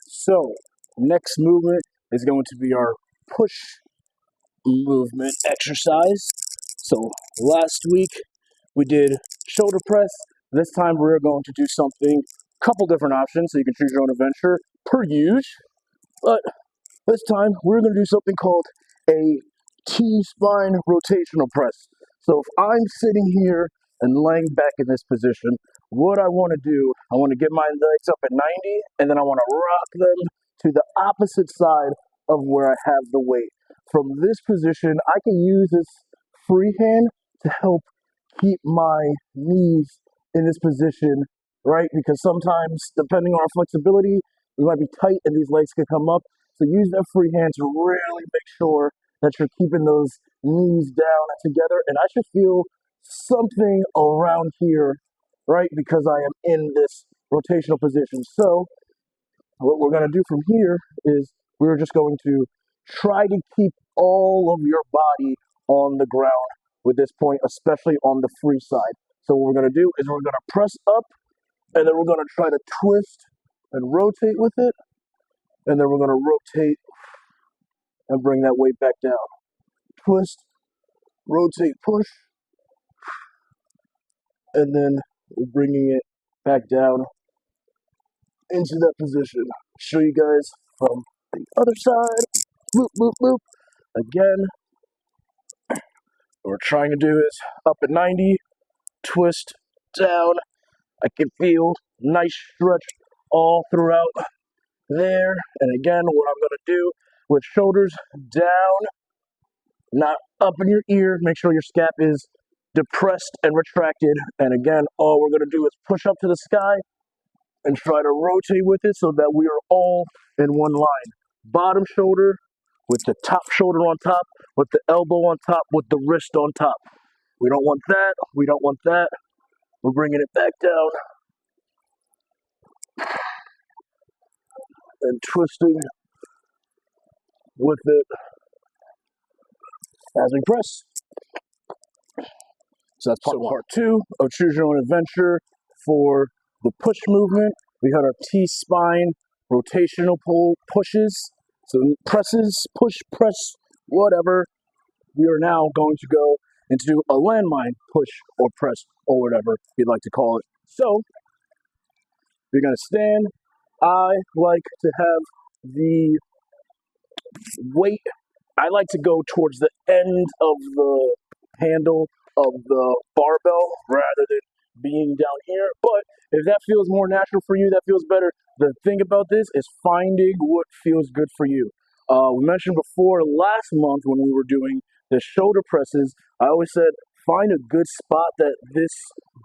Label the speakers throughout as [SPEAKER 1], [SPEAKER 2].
[SPEAKER 1] so next movement is going to be our push movement exercise. So last week we did shoulder press. This time we're going to do something, couple different options, so you can choose your own adventure per usual. But this time we're going to do something called a T-spine rotational press. So if I'm sitting here and laying back in this position, what I want to do, I want to get my legs up at 90, and then I want to rock them to the opposite side of where I have the weight. From this position, I can use this free hand to help keep my knees in this position, right? Because sometimes, depending on our flexibility, we might be tight and these legs can come up. So use that free hand to really make sure that you're keeping those knees down and together. And I should feel something around here, right? Because I am in this rotational position. So what we're going to do from here is we're just going to try to keep all of your body on the ground with this point, especially on the free side. So what we're going to do is we're going to press up, and then we're going to try to twist and rotate with it. And then we're going to rotate and bring that weight back down. Twist, rotate, push. And then we're bringing it back down into that position. Show you guys from the other side. Loop, loop, loop. Again, what we're trying to do is up at 90, twist down. I can feel nice stretch all throughout there. And again, what I'm going to do with shoulders down, not up in your ear. Make sure your scap is depressed and retracted. And again, all we're going to do is push up to the sky and try to rotate with it so that we are all in one line. Bottom shoulder with the top shoulder on top, with the elbow on top, with the wrist on top. We don't want that. We don't want that. We're bringing it back down and twisting with it as we press. So that's part two of Choose Your Own Adventure. For the push movement, we had our T-spine rotational pull pushes. So presses, push, press, whatever. We are now going to go into a landmine push or press or whatever you'd like to call it. So you're going to stand. I like to have the weight. I like to go towards the end of the handle of the barbell rather than being down here. But if that feels more natural for you, that feels better. The thing about this is finding what feels good for you. We mentioned before last month when we were doing the shoulder presses, I always said find a good spot that this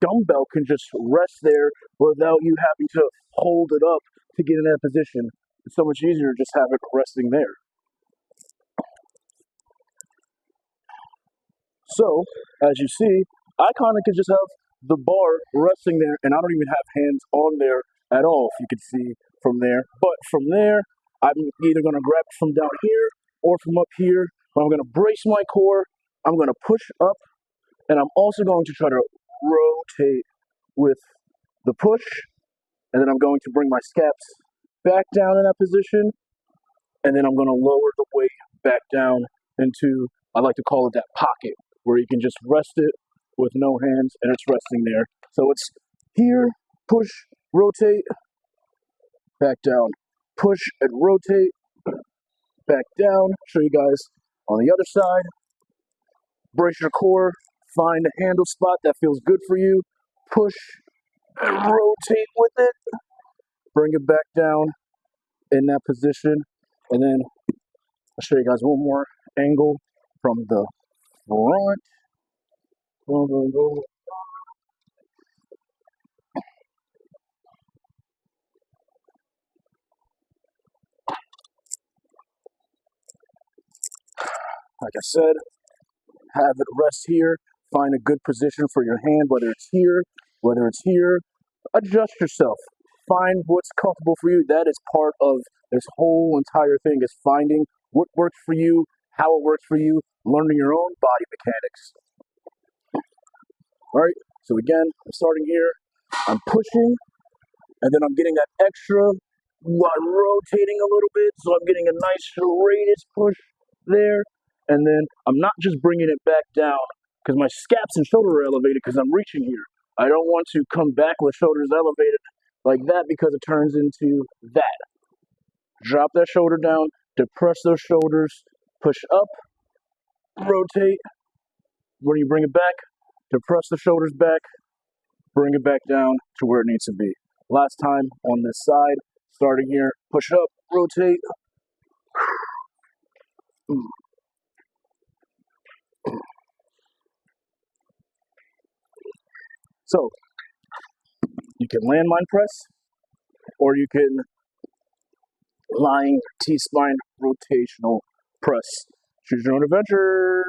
[SPEAKER 1] dumbbell can just rest there without you having to hold it up to get in that position. It's so much easier to just have it resting there. So, as you see, I kind of can just have the bar resting there, and I don't even have hands on there at all, if you can see from there. But from there, I'm either going to grab it from down here or from up here. But I'm going to brace my core, I'm going to push up, and I'm also going to try to rotate with the push, and then I'm going to bring my scaps back down in that position, and then I'm going to lower the weight back down into, I like to call it that pocket, where you can just rest it with no hands and it's resting there. So it's here, push, rotate, back down, push and rotate, back down. Show you guys on the other side. Brace your core, find a handle spot that feels good for you, push and rotate with it, bring it back down in that position, and then I'll show you guys one more angle from the front. Like I said, have it rest here. Find a good position for your hand, whether it's here, whether it's here. Adjust yourself. Find what's comfortable for you. That is part of this whole entire thing, is finding what works for you, how it works for you, learning your own body mechanics. All right, so again, I'm starting here. I'm pushing, and then I'm getting that extra while rotating a little bit, so I'm getting a nice serratus push there. And then I'm not just bringing it back down because my scaps and shoulder are elevated because I'm reaching here. I don't want to come back with shoulders elevated like that because it turns into that. Drop that shoulder down, depress those shoulders, push up, rotate. When you bring it back, depress the shoulders back, bring it back down to where it needs to be. Last time on this side, starting here, push up, rotate. So, you can landmine press, or you can lying T-spine rotational press. Choose your own adventure.